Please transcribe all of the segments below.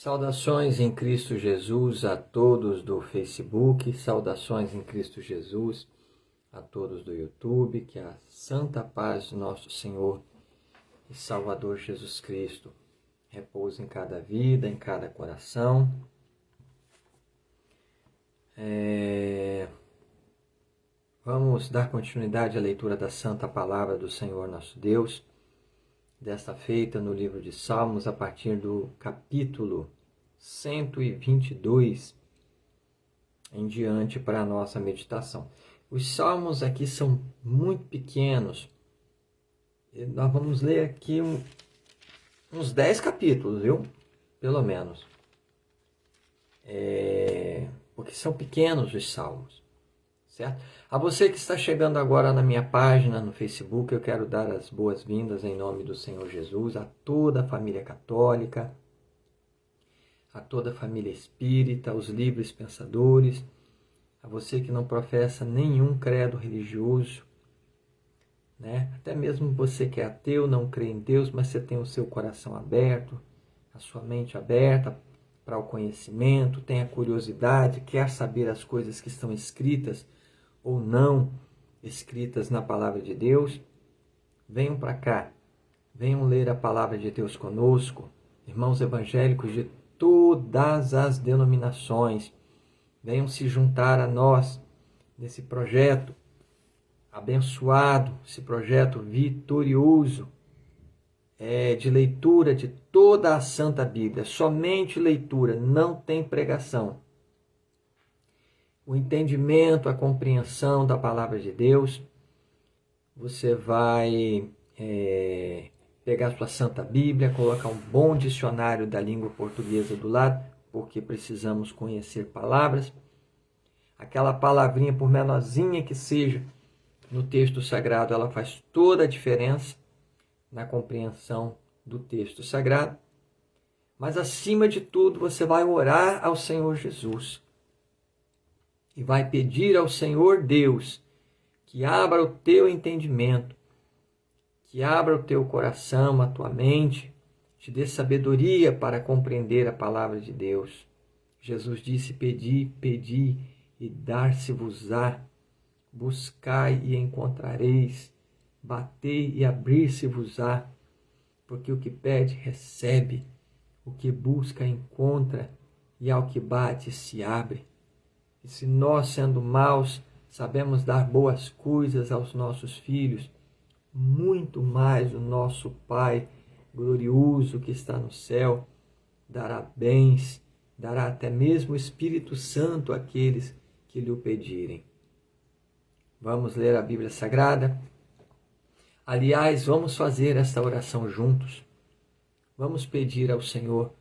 Saudações em Cristo Jesus a todos do Facebook, saudações em Cristo Jesus a todos do YouTube, que a santa paz do nosso Senhor e Salvador Jesus Cristo repouse em cada vida, em cada coração. Vamos dar continuidade à leitura da santa palavra do Senhor nosso Deus, desta feita no livro de Salmos, a partir do capítulo 122 em diante para a nossa meditação. Os salmos aqui são muito pequenos. Nós vamos ler aqui uns 10 capítulos, viu? Pelo menos. Porque são pequenos os salmos, certo? A você que está chegando agora na minha página no Facebook, eu quero dar as boas-vindas em nome do Senhor Jesus a toda a família católica, a toda a família espírita, aos livres pensadores, a você que não professa nenhum credo religioso, né? Até mesmo você que é ateu, não crê em Deus, mas você tem o seu coração aberto, a sua mente aberta para o conhecimento, tem a curiosidade, quer saber as coisas que estão escritas ou não escritas na palavra de Deus, venham para cá, venham ler a palavra de Deus conosco, irmãos evangélicos de todas as denominações, venham se juntar a nós nesse projeto abençoado, esse projeto vitorioso de leitura de toda a Santa Bíblia, somente leitura, não tem pregação. O entendimento, a compreensão da palavra de Deus, você vai pegar sua Santa Bíblia, colocar um bom dicionário da língua portuguesa do lado, porque precisamos conhecer palavras. Aquela palavrinha, por menorzinha que seja, no texto sagrado, ela faz toda a diferença na compreensão do texto sagrado. Mas, acima de tudo, você vai orar ao Senhor Jesus e vai pedir ao Senhor Deus que abra o teu entendimento, que abra o teu coração, a tua mente, te dê sabedoria para compreender a palavra de Deus. Jesus disse: pedi, pedi e dar-se-vos-á, buscai e encontrareis, batei e abrir-se-vos-á, porque o que pede recebe, o que busca encontra, e ao que bate se abre. E se nós, sendo maus, sabemos dar boas coisas aos nossos filhos, muito mais o nosso Pai glorioso que está no céu dará bens, dará até mesmo o Espírito Santo àqueles que lhe o pedirem. Vamos ler a Bíblia Sagrada? Aliás, vamos fazer esta oração juntos. Vamos pedir ao Senhor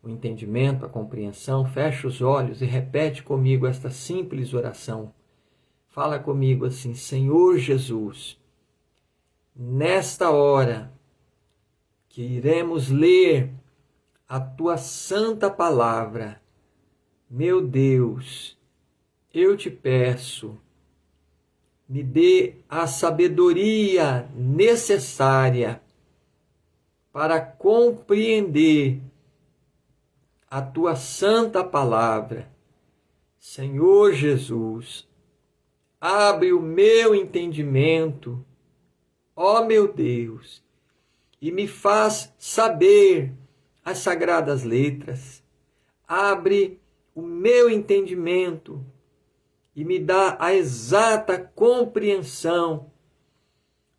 o entendimento, a compreensão. Fecha os olhos e repete comigo esta simples oração. Fala comigo assim: Senhor Jesus, nesta hora que iremos ler a tua santa palavra, meu Deus, eu te peço, me dê a sabedoria necessária para compreender a tua santa palavra. Senhor Jesus, abre o meu entendimento, ó meu Deus, e me faz saber as sagradas letras. Abre o meu entendimento e me dá a exata compreensão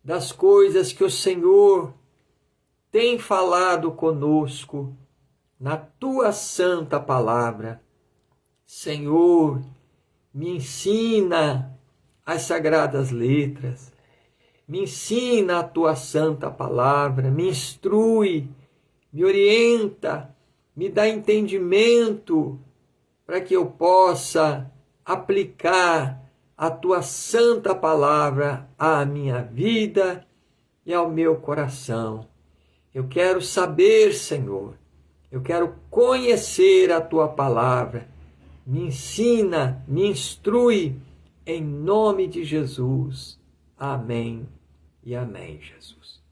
das coisas que o Senhor tem falado conosco na tua santa palavra. Senhor, me ensina as sagradas letras, me ensina a tua santa palavra, me instrui, me orienta, me dá entendimento para que eu possa aplicar a tua santa palavra à minha vida e ao meu coração. Eu quero saber, Senhor, eu quero conhecer a tua palavra. Me ensina, me instrui, em nome de Jesus. Amém e amém, Jesus.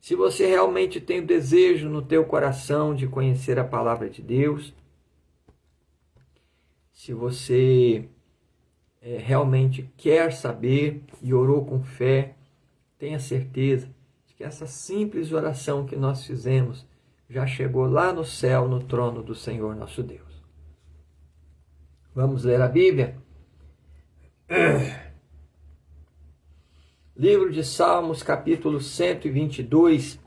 Se você realmente tem o desejo no teu coração de conhecer a palavra de Deus, se você realmente quer saber e orou com fé, tenha certeza de que essa simples oração que nós fizemos já chegou lá no céu, no trono do Senhor nosso Deus. Vamos ler a Bíblia? Livro de Salmos, capítulo 122.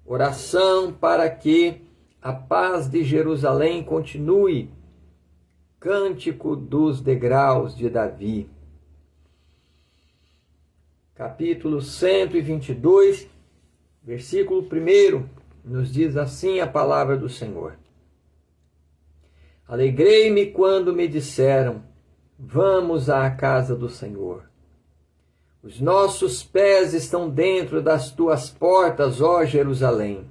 Oração para que a paz de Jerusalém continue. Cântico dos degraus de Davi. Capítulo 122, versículo 1, nos diz assim a palavra do Senhor. Alegrei-me quando me disseram, vamos à casa do Senhor. Os nossos pés estão dentro das tuas portas, ó Jerusalém.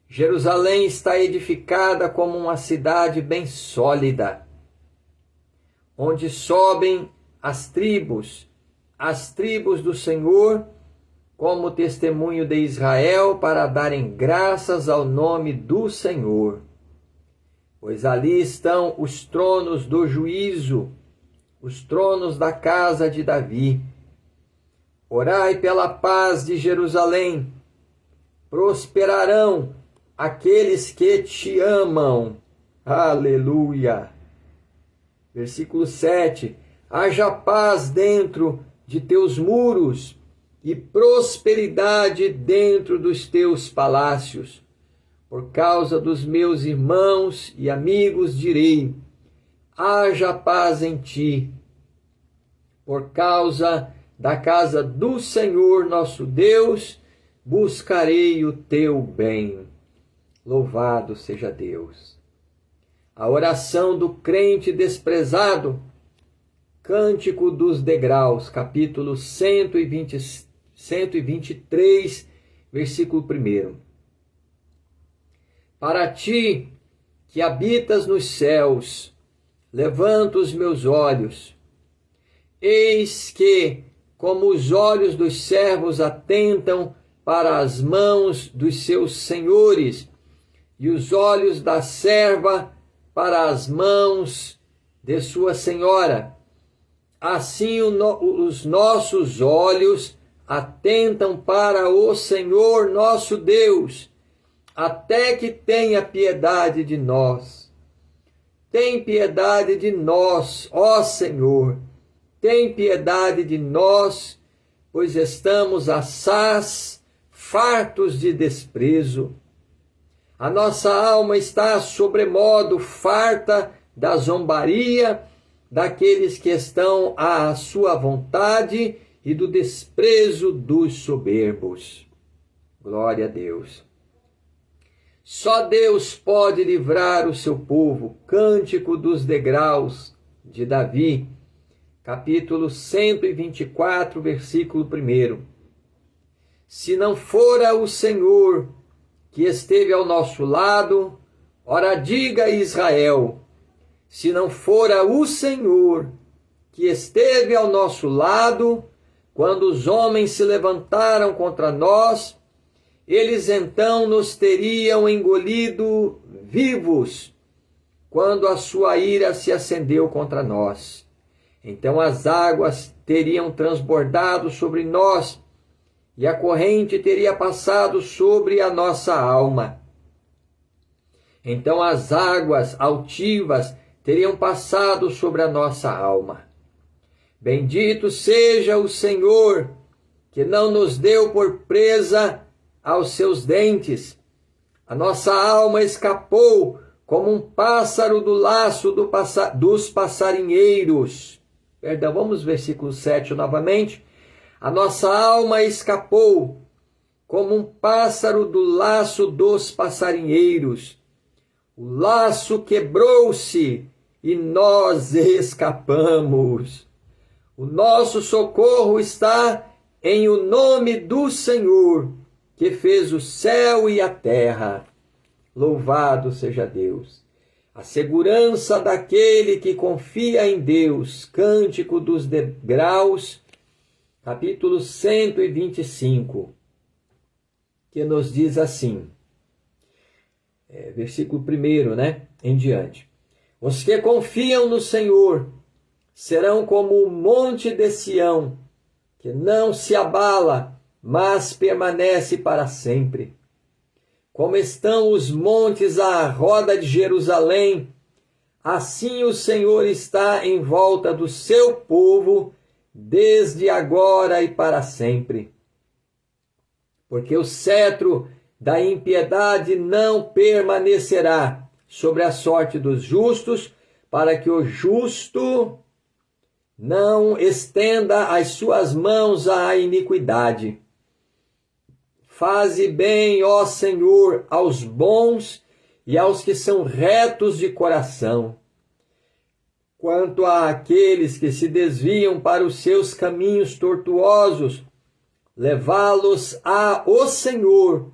Jerusalém está edificada como uma cidade bem sólida, onde sobem as tribos do Senhor, como testemunho de Israel, para darem graças ao nome do Senhor. Pois ali estão os tronos do juízo, os tronos da casa de Davi. Orai pela paz de Jerusalém, prosperarão aqueles que te amam. Aleluia. Versículo 7. Haja paz dentro de teus muros e prosperidade dentro dos teus palácios. Por causa dos meus irmãos e amigos direi, haja paz em ti. Por causa da casa do Senhor nosso Deus, buscarei o teu bem. Louvado seja Deus. A oração do crente desprezado, Cântico dos degraus, capítulo 123, versículo 1. Para ti, que habitas nos céus, levanto os meus olhos. Eis que, como os olhos dos servos atentam para as mãos dos seus senhores, e os olhos da serva para as mãos de sua senhora, assim os nossos olhos atentam para o Senhor nosso Deus, até que tenha piedade de nós. Tem piedade de nós, ó Senhor, tem piedade de nós, pois estamos assaz, fartos de desprezo. A nossa alma está sobremodo farta da zombaria daqueles que estão à sua vontade e do desprezo dos soberbos. Glória a Deus. Só Deus pode livrar o seu povo. Cântico dos degraus de Davi, capítulo 124, versículo 1. Se não fora o Senhor que esteve ao nosso lado, ora diga Israel, se não fora o Senhor que esteve ao nosso lado, quando os homens se levantaram contra nós, eles então nos teriam engolido vivos, quando a sua ira se acendeu contra nós. Então as águas teriam transbordado sobre nós, e a corrente teria passado sobre a nossa alma. Então as águas altivas teriam passado sobre a nossa alma. Bendito seja o Senhor, que não nos deu por presa aos seus dentes. A nossa alma escapou como um pássaro do laço dos passarinheiros. Perdão, vamos versículo 7 novamente. A nossa alma escapou como um pássaro do laço dos passarinheiros. O laço quebrou-se e nós escapamos. O nosso socorro está em o nome do Senhor, que fez o céu e a terra. Louvado seja Deus. A segurança daquele que confia em Deus. Cântico dos degraus, capítulo 125. que nos diz assim, versículo 1, né, em diante. Os que confiam no Senhor serão como o monte de Sião, que não se abala, mas permanece para sempre. Como estão os montes à roda de Jerusalém, assim o Senhor está em volta do seu povo, desde agora e para sempre. Porque o cetro da impiedade não permanecerá sobre a sorte dos justos, para que o justo não estenda as suas mãos à iniquidade. Faze bem, ó Senhor, aos bons e aos que são retos de coração. Quanto àqueles que se desviam para os seus caminhos tortuosos, levá-los ao Senhor.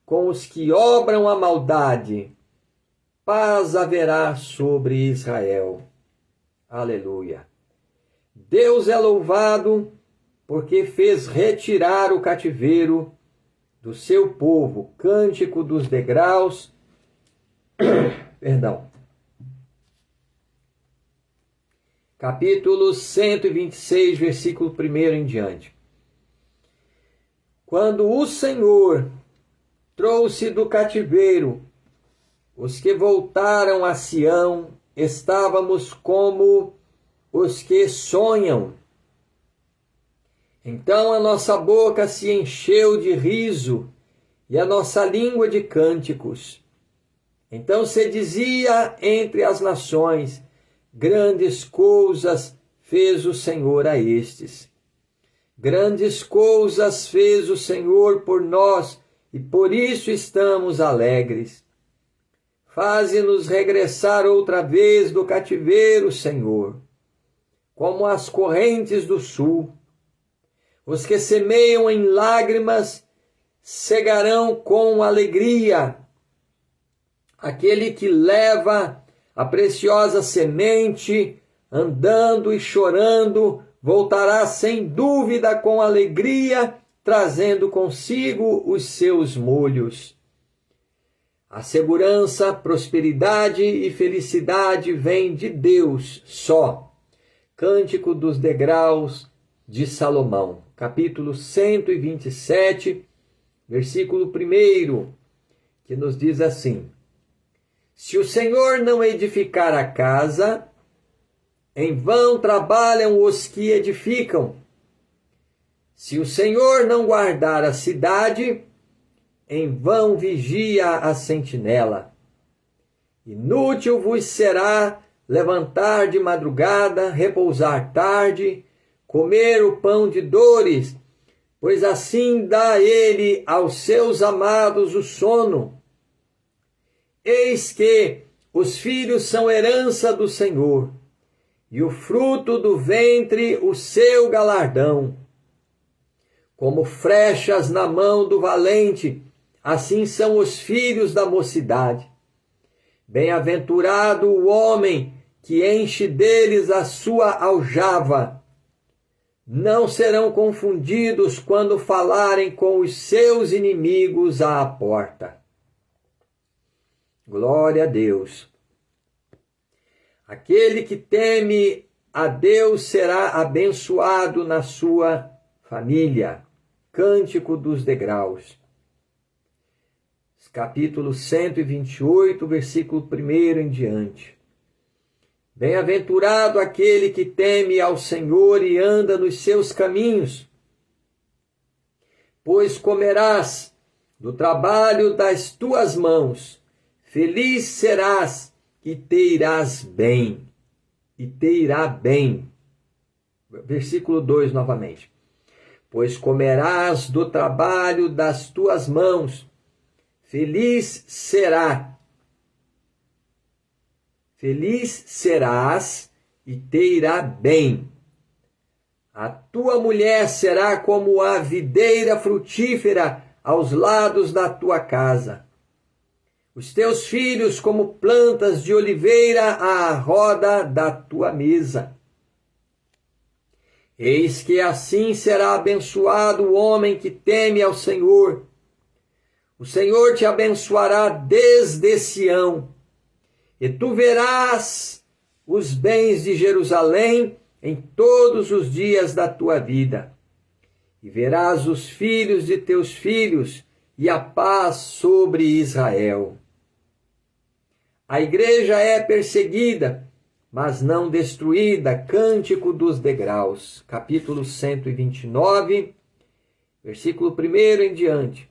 Com os que obram a maldade, paz haverá sobre Israel. Aleluia. Deus é louvado porque fez retirar o cativeiro do seu povo. Cântico dos degraus. Perdão. Capítulo 126, versículo 1 em diante. Quando o Senhor trouxe do cativeiro os que voltaram a Sião, estávamos como os que sonham. Então a nossa boca se encheu de riso e a nossa língua de cânticos. Então se dizia entre as nações, grandes coisas fez o Senhor a estes. Grandes coisas fez o Senhor por nós, e por isso estamos alegres. Faze-nos regressar outra vez do cativeiro, Senhor, como as correntes do sul. Os que semeiam em lágrimas cegarão com alegria. Aquele que leva a preciosa semente, andando e chorando, voltará sem dúvida com alegria, trazendo consigo os seus molhos. A segurança, prosperidade e felicidade vêm de Deus só. Cântico dos degraus de Salomão, capítulo 127, versículo 1, que nos diz assim: Se o Senhor não edificar a casa, em vão trabalham os que edificam. Se o Senhor não guardar a cidade, em vão vigia a sentinela. Inútil vos será levantar de madrugada, repousar tarde, comer o pão de dores, pois assim dá ele aos seus amados o sono. Eis que os filhos são herança do Senhor, e o fruto do ventre o seu galardão. Como flechas na mão do valente, assim são os filhos da mocidade. Bem-aventurado o homem que enche deles a sua aljava. Não serão confundidos quando falarem com os seus inimigos à porta. Glória a Deus. Aquele que teme a Deus será abençoado na sua família. Cântico dos degraus. Capítulo 128, versículo 1 em diante. Bem-aventurado aquele que teme ao Senhor e anda nos seus caminhos, pois comerás do trabalho das tuas mãos. Feliz serás e te irás bem. E te irá bem. Versículo 2 novamente. Pois comerás do trabalho das tuas mãos. Feliz será. Feliz serás e te irá bem. A tua mulher será como a videira frutífera aos lados da tua casa. Os teus filhos como plantas de oliveira à roda da tua mesa. Eis que assim será abençoado o homem que teme ao Senhor. O Senhor te abençoará desde Sião, e tu verás os bens de Jerusalém em todos os dias da tua vida. E verás os filhos de teus filhos e a paz sobre Israel. A igreja é perseguida, mas não destruída. Cântico dos Degraus, capítulo 129, versículo 1 em diante.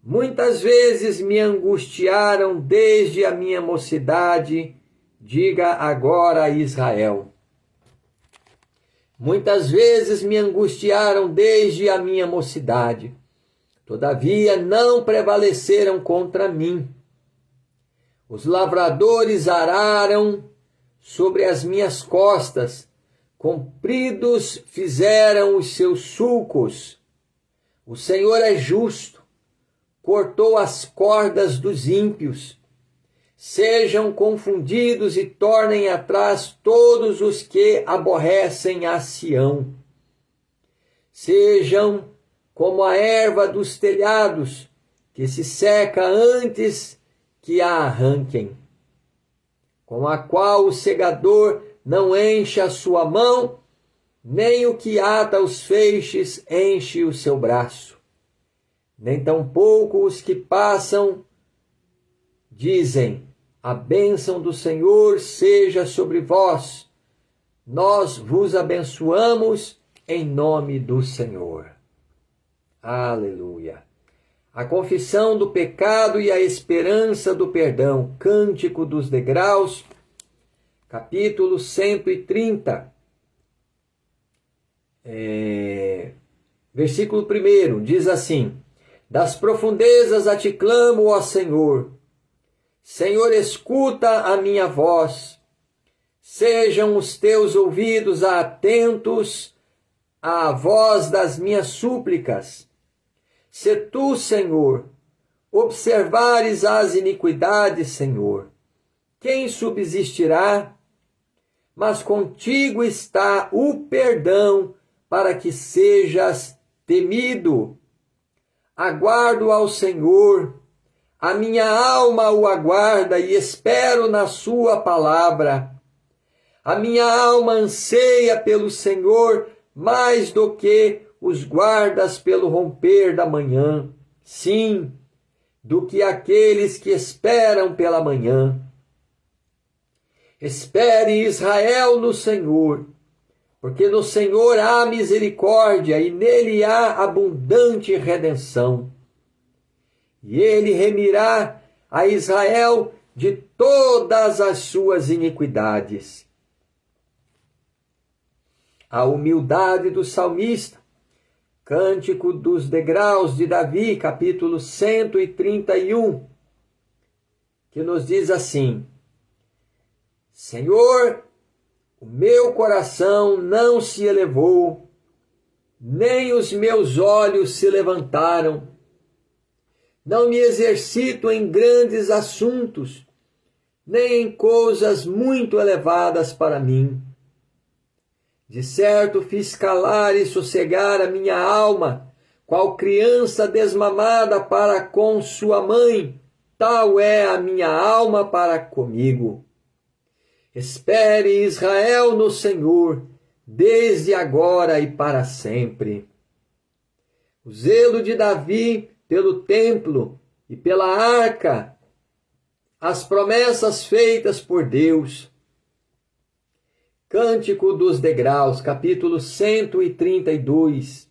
Muitas vezes me angustiaram desde a minha mocidade, diga agora a Israel. Muitas vezes me angustiaram desde a minha mocidade, todavia não prevaleceram contra mim. Os lavradores araram sobre as minhas costas, compridos fizeram os seus sulcos. O Senhor é justo, cortou as cordas dos ímpios. Sejam confundidos e tornem atrás todos os que aborrecem a Sião. Sejam como a erva dos telhados, que se seca antes que a arranquem, com a qual o segador não enche a sua mão, nem o que ata os feixes enche o seu braço. Nem tampouco os que passam dizem: a bênção do Senhor seja sobre vós. Nós vos abençoamos em nome do Senhor. Aleluia. A confissão do pecado e a esperança do perdão. Cântico dos Degraus, capítulo 130. Versículo 1 diz assim: das profundezas a ti clamo, ó Senhor. Senhor, escuta a minha voz. Sejam os teus ouvidos atentos à voz das minhas súplicas. Se tu, Senhor, observares as iniquidades, Senhor, quem subsistirá? Mas contigo está o perdão para que sejas temido. Aguardo ao Senhor. A minha alma o aguarda e espero na sua palavra. A minha alma anseia pelo Senhor mais do que os guardas pelo romper da manhã. Sim, do que aqueles que esperam pela manhã. Espere Israel no Senhor, porque no Senhor há misericórdia e nele há abundante redenção. E ele remirá a Israel de todas as suas iniquidades. A humildade do salmista, Cântico dos Degraus de Davi, capítulo 131, que nos diz assim: Senhor, o meu coração não se elevou, nem os meus olhos se levantaram. Não me exercito em grandes assuntos, nem em coisas muito elevadas para mim. De certo fiz calar e sossegar a minha alma, qual criança desmamada para com sua mãe, tal é a minha alma para comigo. Espere Israel no Senhor, desde agora e para sempre. O zelo de Davi pelo templo e pela arca, as promessas feitas por Deus. Cântico dos Degraus, capítulo 132.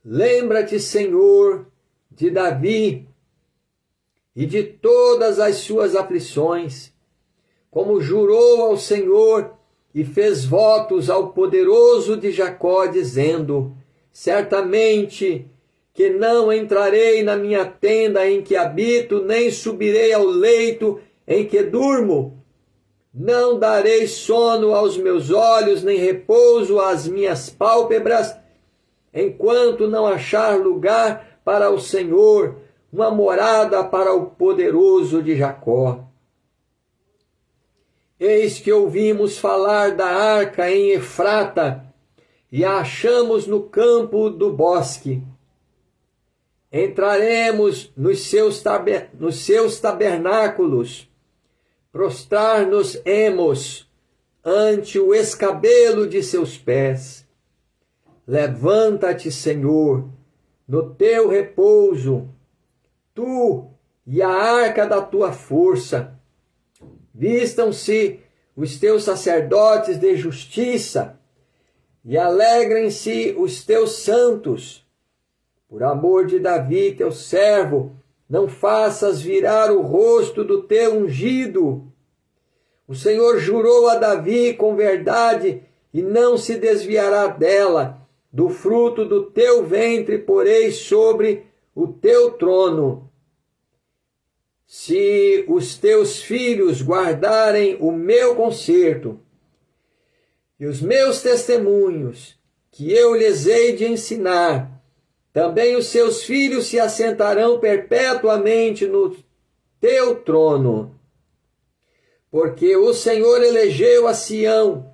Lembra-te, Senhor, de Davi e de todas as suas aflições, como jurou ao Senhor e fez votos ao poderoso de Jacó, dizendo: certamente que não entrarei na minha tenda em que habito, nem subirei ao leito em que durmo. Não darei sono aos meus olhos, nem repouso às minhas pálpebras, enquanto não achar lugar para o Senhor, uma morada para o poderoso de Jacó. Eis que ouvimos falar da arca em Efrata, e a achamos no campo do bosque. Entraremos nos seus tabernáculos, prostrar-nos-emos ante o escabelo de seus pés. Levanta-te, Senhor, no teu repouso, tu e a arca da tua força. Vistam-se os teus sacerdotes de justiça e alegrem-se os teus santos. Por amor de Davi, teu servo, não faças virar o rosto do teu ungido. O Senhor jurou a Davi com verdade e não se desviará dela. Do fruto do teu ventre porei sobre o teu trono. Se os teus filhos guardarem o meu conserto e os meus testemunhos, que eu lhes hei de ensinar, também os seus filhos se assentarão perpetuamente no teu trono. Porque o Senhor elegeu a Sião,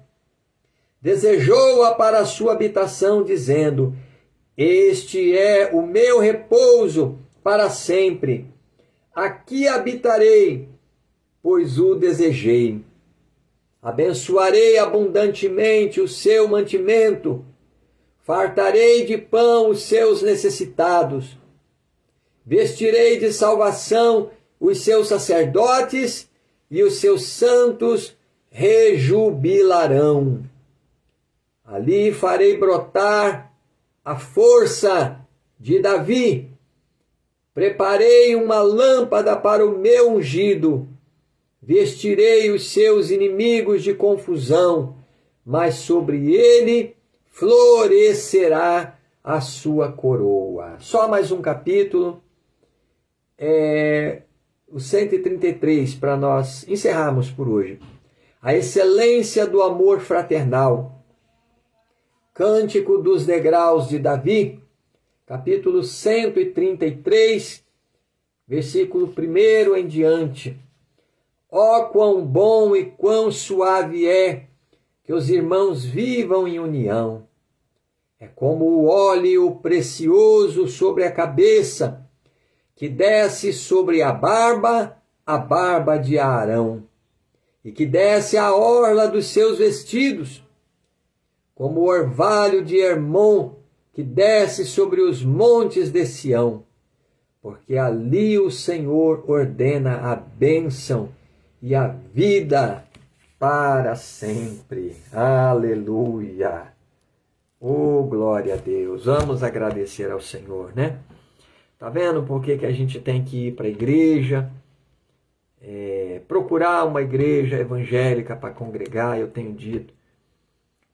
desejou-a para a sua habitação, dizendo: este é o meu repouso para sempre. Aqui habitarei, pois o desejei. Abençoarei abundantemente o seu mantimento, fartarei de pão os seus necessitados. Vestirei de salvação os seus sacerdotes e os seus santos rejubilarão. Ali farei brotar a força de Davi. Preparei uma lâmpada para o meu ungido. Vestirei os seus inimigos de confusão, mas sobre ele florescerá a sua coroa. Só mais um capítulo, o 133, para nós encerrarmos por hoje. A excelência do amor fraternal. Cântico dos degraus de Davi, capítulo 133, versículo 1 em diante. Ó, quão bom e quão suave é que os irmãos vivam em união. É como o óleo precioso sobre a cabeça, que desce sobre a barba de Arão, e que desce a orla dos seus vestidos, como o orvalho de Hermon, que desce sobre os montes de Sião, porque ali o Senhor ordena a bênção e a vida para sempre. Aleluia! Oh, glória a Deus! Vamos agradecer ao Senhor, né? Tá vendo por que a gente tem que ir para a igreja? Procurar uma igreja evangélica para congregar, eu tenho dito.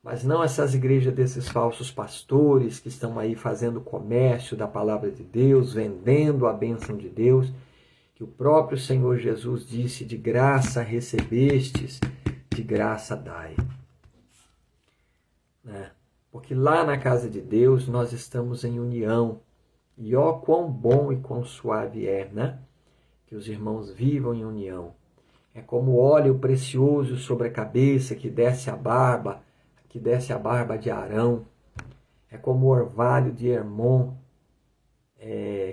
Mas não essas igrejas desses falsos pastores que estão aí fazendo comércio da palavra de Deus, vendendo a bênção de Deus, que o próprio Senhor Jesus disse: de graça recebestes, de graça dai. Né? Porque lá na casa de Deus nós estamos em união. E ó, quão bom e quão suave é, né? Que os irmãos vivam em união. É como óleo precioso sobre a cabeça que desce a barba de Arão. É como o orvalho de Hermon,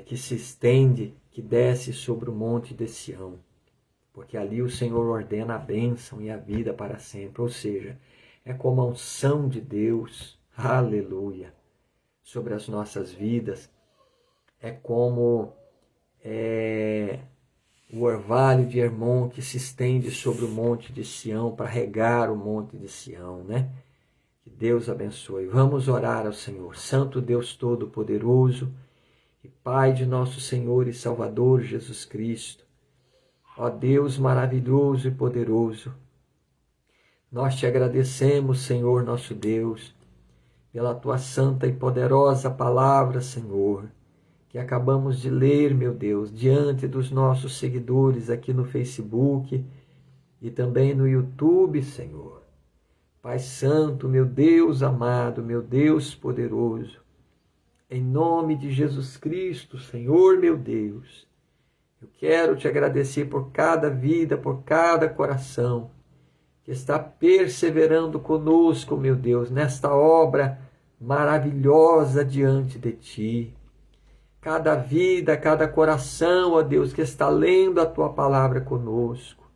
que se estende, que desce sobre o monte de Sião. Porque ali o Senhor ordena a bênção e a vida para sempre. Ou seja, é como a unção de Deus, aleluia, sobre as nossas vidas. É como o orvalho de Hermon que se estende sobre o monte de Sião para regar o monte de Sião, né? Que Deus abençoe. Vamos orar ao Senhor. Santo Deus Todo-Poderoso e Pai de nosso Senhor e Salvador Jesus Cristo. Ó Deus maravilhoso e poderoso, nós te agradecemos, Senhor nosso Deus, pela tua santa e poderosa palavra, Senhor, que acabamos de ler, meu Deus, diante dos nossos seguidores aqui no Facebook e também no YouTube, Senhor. Pai Santo, meu Deus amado, meu Deus poderoso, em nome de Jesus Cristo, Senhor meu Deus, eu quero te agradecer por cada vida, por cada coração que está perseverando conosco, meu Deus, nesta obra maravilhosa diante de ti. cada vida, cada coração, ó Deus, que está lendo a Tua palavra conosco.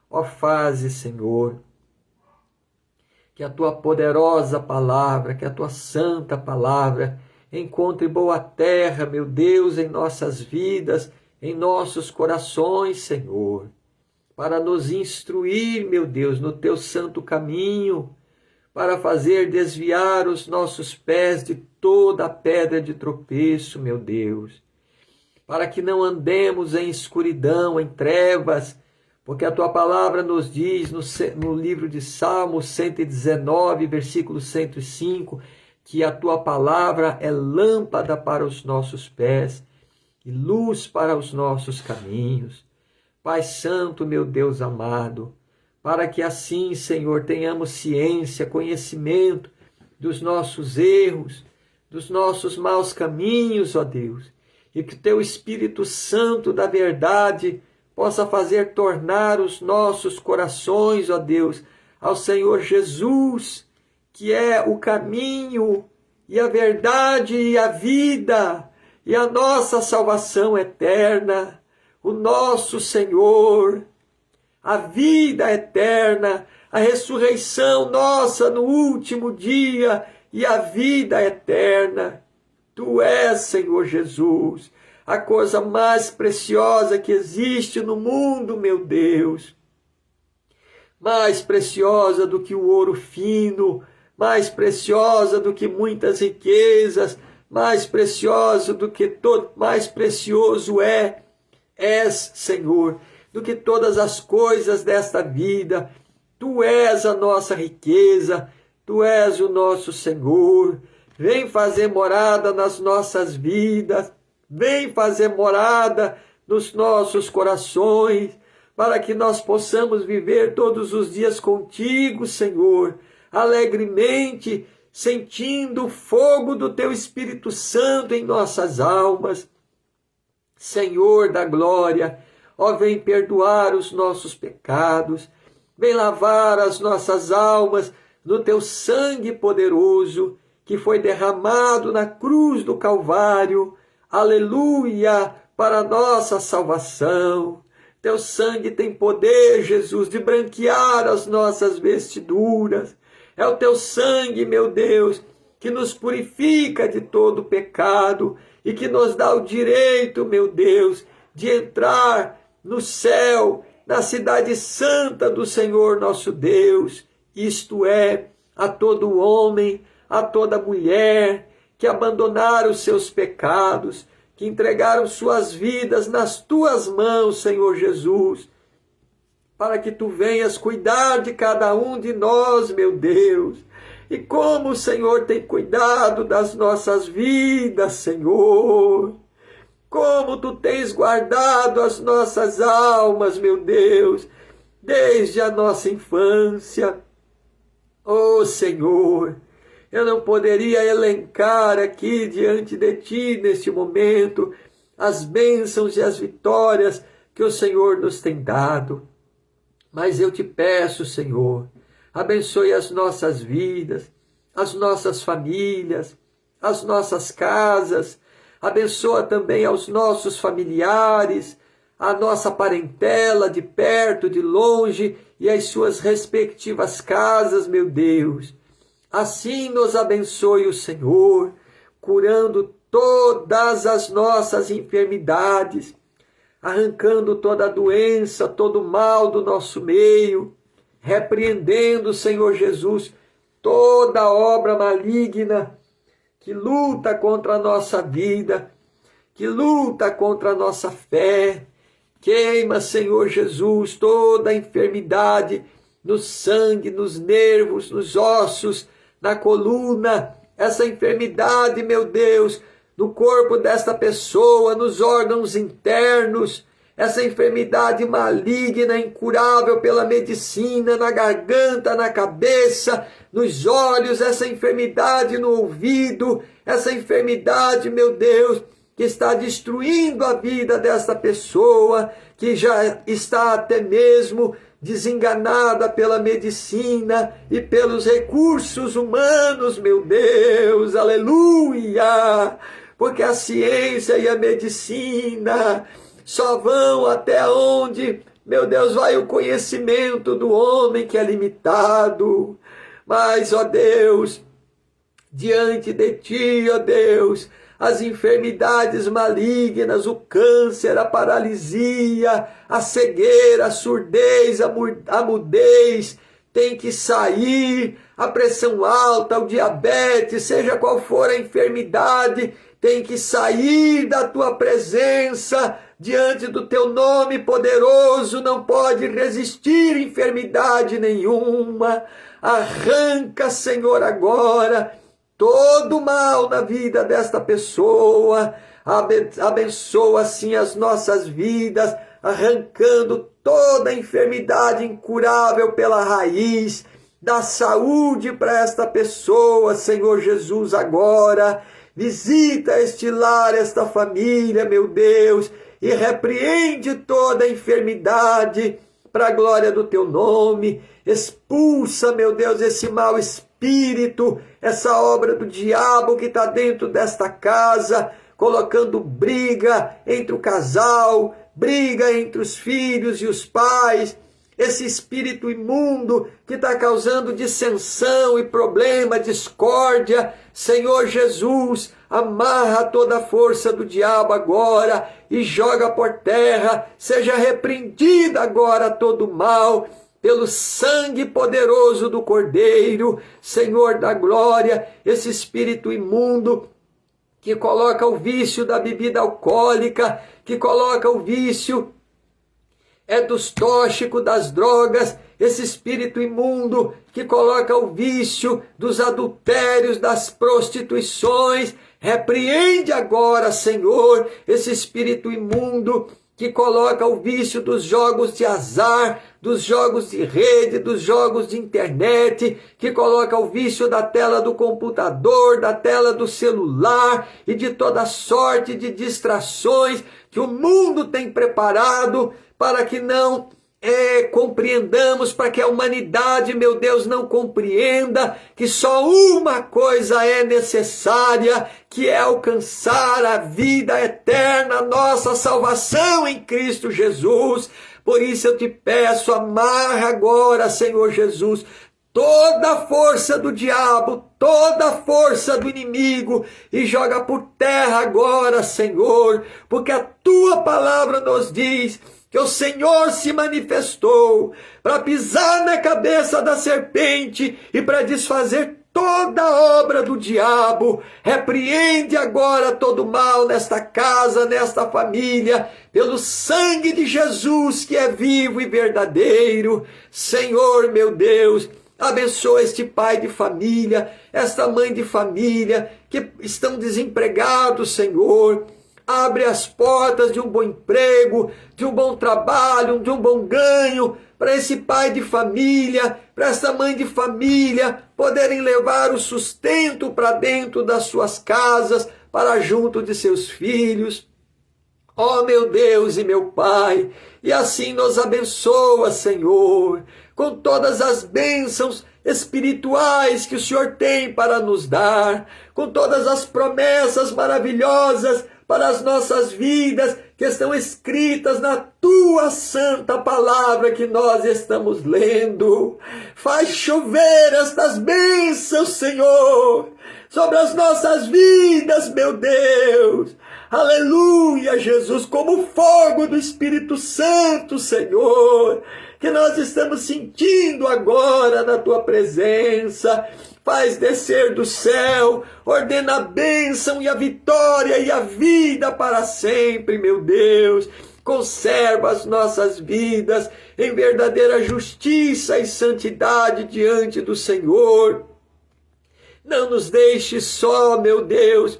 Ó, faze, Senhor, que a Tua poderosa palavra, que a Tua santa palavra encontre boa terra, meu Deus, em nossas vidas, em nossos corações, Senhor, para nos instruir, meu Deus, no Teu santo caminho, para fazer desviar os nossos pés de toda a pedra de tropeço, meu Deus, para que não andemos em escuridão, em trevas, porque a Tua palavra nos diz no livro de Salmos 119, versículo 105, que a Tua palavra é lâmpada para os nossos pés e luz para os nossos caminhos. Pai Santo, meu Deus amado, para que assim, Senhor, tenhamos ciência, conhecimento dos nossos erros, dos nossos maus caminhos, ó Deus, e que Teu Espírito Santo da verdade possa fazer tornar os nossos corações, ó Deus, ao Senhor Jesus, que é o caminho e a verdade e a vida e a nossa salvação eterna, o nosso Senhor, a vida eterna, a ressurreição nossa no último dia e a vida eterna. Tu és, Senhor Jesus, a coisa mais preciosa que existe no mundo, meu Deus. Mais preciosa do que o ouro fino, mais preciosa do que muitas riquezas, mais preciosa do que todo, mais precioso és, Senhor, do que todas as coisas desta vida. Tu és a nossa riqueza, Tu és o nosso Senhor. Vem fazer morada nas nossas vidas, vem fazer morada nos nossos corações, para que nós possamos viver todos os dias contigo, Senhor, alegremente, sentindo o fogo do Teu Espírito Santo em nossas almas. Senhor da glória, ó, vem perdoar os nossos pecados, vem lavar as nossas almas no Teu sangue poderoso, que foi derramado na cruz do Calvário, aleluia, para a nossa salvação. Teu sangue tem poder, Jesus, de branquear as nossas vestiduras. É o Teu sangue, meu Deus, que nos purifica de todo pecado e que nos dá o direito, meu Deus, de entrar no céu, na cidade santa do Senhor nosso Deus. Isto é, a todo homem, a toda mulher que abandonaram os seus pecados, que entregaram suas vidas nas Tuas mãos, Senhor Jesus, para que Tu venhas cuidar de cada um de nós, meu Deus. E como o Senhor tem cuidado das nossas vidas, Senhor. Como Tu tens guardado as nossas almas, meu Deus, desde a nossa infância. Oh, Senhor, eu não poderia elencar aqui diante de Ti, neste momento, as bênçãos e as vitórias que o Senhor nos tem dado. Mas eu Te peço, Senhor, abençoe as nossas vidas, as nossas famílias, as nossas casas, abençoa também aos nossos familiares, a nossa parentela de perto, de longe e as suas respectivas casas, meu Deus. Assim nos abençoe o Senhor, curando todas as nossas enfermidades, arrancando toda a doença, todo o mal do nosso meio, repreendendo, Senhor Jesus, toda obra maligna que luta contra a nossa vida, que luta contra a nossa fé. Queima, Senhor Jesus, toda a enfermidade no sangue, nos nervos, nos ossos, na coluna, essa enfermidade, meu Deus, no corpo desta pessoa, nos órgãos internos, essa enfermidade maligna, incurável pela medicina, na garganta, na cabeça, nos olhos, essa enfermidade no ouvido, essa enfermidade, meu Deus, que está destruindo a vida desta pessoa, que já está até mesmo desenganada pela medicina e pelos recursos humanos, meu Deus, aleluia! porque a ciência e a medicina só vão até onde, meu Deus, vai o conhecimento do homem que é limitado. Mas, ó Deus, diante de Ti, ó Deus, as enfermidades malignas, o câncer, a paralisia, a cegueira, a surdez, a mudez, tem que sair, a pressão alta, o diabetes, seja qual for a enfermidade, tem que sair da Tua presença, diante do Teu nome poderoso, não pode resistir enfermidade nenhuma. Arranca, Senhor, agora todo mal na vida desta pessoa, abençoa assim as nossas vidas, arrancando toda enfermidade incurável pela raiz, dá saúde para esta pessoa, Senhor Jesus, agora. Visita este lar, esta família, meu Deus, e repreende toda enfermidade para a glória do Teu nome. Expulsa, meu Deus, esse mau espírito, essa obra do diabo que está dentro desta casa, colocando briga entre o casal, briga entre os filhos e os pais, esse espírito imundo que está causando dissensão e problema, discórdia. Senhor Jesus, amarra toda a força do diabo agora e joga por terra, seja repreendida agora todo mal, pelo sangue poderoso do Cordeiro. Senhor da glória, esse espírito imundo que coloca o vício da bebida alcoólica, que coloca o vício dos tóxicos, das drogas, esse espírito imundo que coloca o vício dos adultérios, das prostituições, repreende agora, Senhor, esse espírito imundo que coloca o vício dos jogos de azar, dos jogos de rede, dos jogos de internet, que coloca o vício da tela do computador, da tela do celular e de toda sorte de distrações que o mundo tem preparado para que não compreendamos, para que a humanidade, meu Deus, não compreenda que só uma coisa é necessária, que é alcançar a vida eterna, nossa salvação em Cristo Jesus. Por isso eu te peço, amarra agora, Senhor Jesus, toda a força do diabo, toda a força do inimigo e joga por terra agora, Senhor, porque a Tua palavra nos diz que o Senhor se manifestou para pisar na cabeça da serpente e para desfazer toda a obra do diabo. Repreende agora todo mal nesta casa, nesta família, pelo sangue de Jesus que é vivo e verdadeiro. Senhor, meu Deus, abençoa este pai de família, esta mãe de família que estão desempregados, Senhor. Abre as portas de um bom emprego, de um bom trabalho, de um bom ganho, para esse pai de família, para essa mãe de família, poderem levar o sustento para dentro das suas casas, para junto de seus filhos. Ó meu Deus e meu Pai, e assim nos abençoa, Senhor, com todas as bênçãos espirituais que o Senhor tem para nos dar, com todas as promessas maravilhosas para as nossas vidas, que estão escritas na Tua santa palavra que nós estamos lendo. Faz chover estas bênçãos, Senhor, sobre as nossas vidas, meu Deus. Aleluia, Jesus, como fogo do Espírito Santo, Senhor, que nós estamos sentindo agora na Tua presença. Faz descer do céu, ordena a bênção e a vitória e a vida para sempre, meu Deus. Conserva as nossas vidas em verdadeira justiça e santidade diante do Senhor. Não nos deixe só, meu Deus,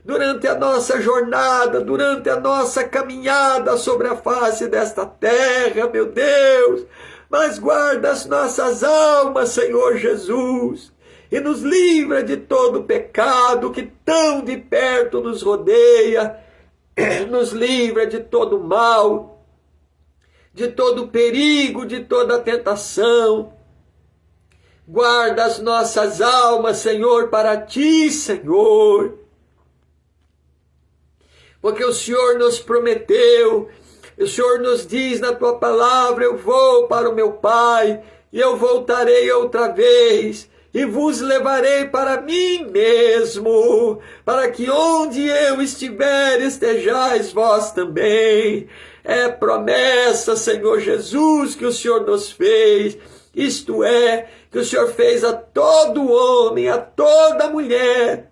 durante a nossa jornada, durante a nossa caminhada sobre a face desta terra, meu Deus, mas guarda as nossas almas, Senhor Jesus, e nos livra de todo pecado que tão de perto nos rodeia, nos livra de todo mal, de todo perigo, de toda tentação. Guarda as nossas almas, Senhor, para Ti, Senhor. porque o Senhor nos prometeu, o Senhor nos diz na tua palavra: eu vou para o meu Pai, e eu voltarei outra vez, e vos levarei para mim mesmo, para que onde eu estiver, estejais vós também. É promessa, Senhor Jesus, que o Senhor nos fez, isto é, que o Senhor fez a todo homem, a toda mulher,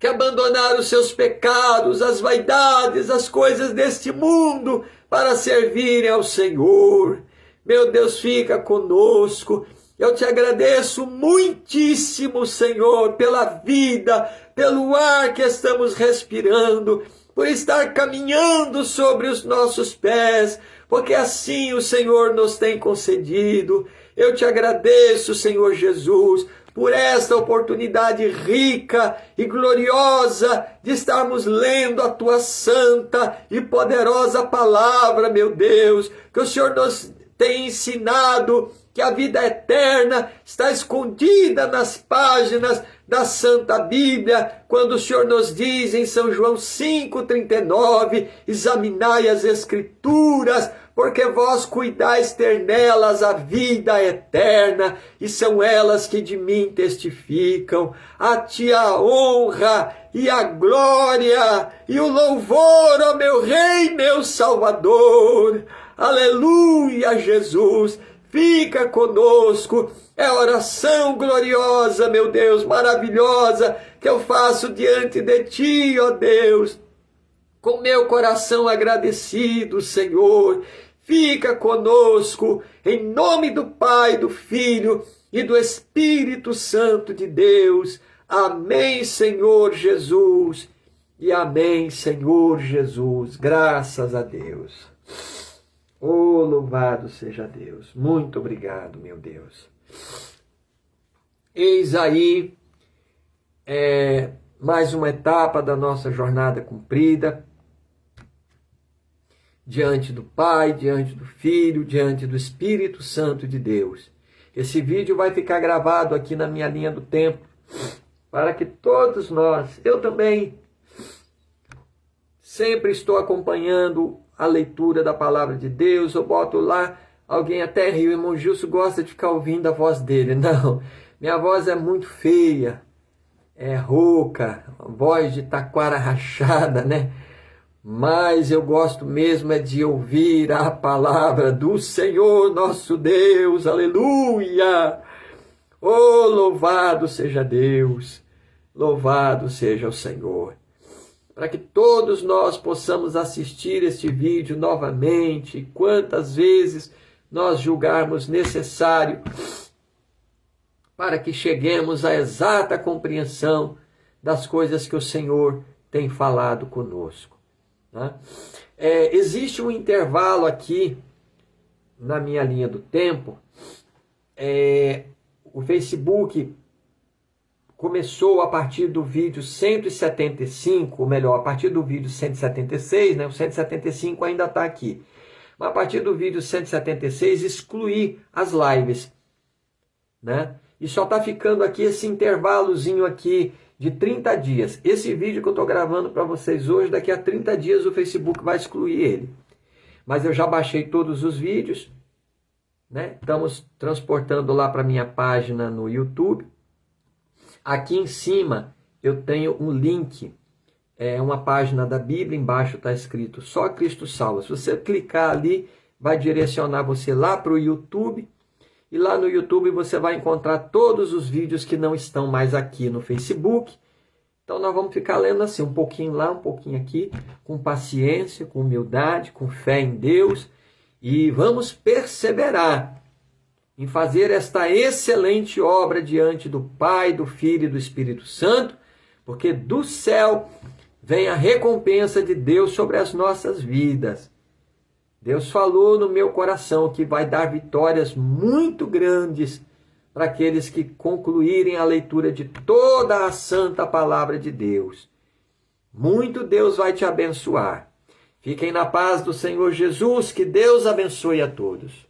que abandonaram os seus pecados, as vaidades, as coisas deste mundo, para servirem ao Senhor. Meu Deus, fica conosco. Eu te agradeço muitíssimo, Senhor, pela vida, pelo ar que estamos respirando, por estar caminhando sobre os nossos pés, porque assim o Senhor nos tem concedido. Eu te agradeço, Senhor Jesus, por esta oportunidade rica e gloriosa de estarmos lendo a tua santa e poderosa palavra, meu Deus, que o Senhor nos tem ensinado que a vida eterna está escondida nas páginas da Santa Bíblia, quando o Senhor nos diz em São João 5,39, examinai as Escrituras, porque vós cuidais ter nelas a vida eterna, e são elas que de mim testificam. A ti a honra e a glória e o louvor, ó meu Rei, meu Salvador. Aleluia, Jesus. Fica conosco. É oração gloriosa, meu Deus, maravilhosa, que eu faço diante de ti, ó Deus, com meu coração agradecido, Senhor. Fica conosco, em nome do Pai, do Filho e do Espírito Santo de Deus. Amém, Senhor Jesus. E amém, Senhor Jesus. Graças a Deus. Oh, louvado seja Deus. Muito obrigado, meu Deus. Eis aí mais uma etapa da nossa jornada cumprida, diante do Pai, diante do Filho, diante do Espírito Santo de Deus. Esse vídeo vai ficar gravado aqui na minha linha do tempo, para que todos nós, eu também, sempre estou acompanhando a leitura da palavra de Deus. Eu boto lá, alguém até riu, irmão Gilson gosta de ficar ouvindo a voz dele. Não, minha voz é muito feia, é rouca, voz de taquara rachada, né? Mas eu gosto mesmo é de ouvir a palavra do Senhor nosso Deus, aleluia! Oh, louvado seja Deus, louvado seja o Senhor. Para que todos nós possamos assistir este vídeo novamente, quantas vezes nós julgarmos necessário, para que cheguemos à exata compreensão das coisas que o Senhor tem falado conosco. Existe um intervalo aqui na minha linha do tempo. O Facebook começou a partir do vídeo 175, ou melhor, a partir do vídeo 176, né? O 175 ainda está aqui. Mas a partir do vídeo 176, excluí as lives, né? E só está ficando aqui esse intervalozinho aqui de 30 dias. Esse vídeo que eu estou gravando para vocês hoje, daqui a 30 dias o Facebook vai excluir ele. Mas eu já baixei todos os vídeos, né? Estamos transportando lá para minha página no YouTube. Aqui em cima eu tenho um link, uma página da Bíblia, embaixo está escrito Só Cristo Salva. Se você clicar ali, vai direcionar você lá para o YouTube. E lá no YouTube você vai encontrar todos os vídeos que não estão mais aqui no Facebook. Então nós vamos ficar lendo assim, um pouquinho lá, um pouquinho aqui, com paciência, com humildade, com fé em Deus. E vamos perseverar em fazer esta excelente obra diante do Pai, do Filho e do Espírito Santo, porque do céu vem a recompensa de Deus sobre as nossas vidas. Deus falou no meu coração que vai dar vitórias muito grandes para aqueles que concluírem a leitura de toda a santa palavra de Deus. Muito Deus vai te abençoar. Fiquem na paz do Senhor Jesus, que Deus abençoe a todos.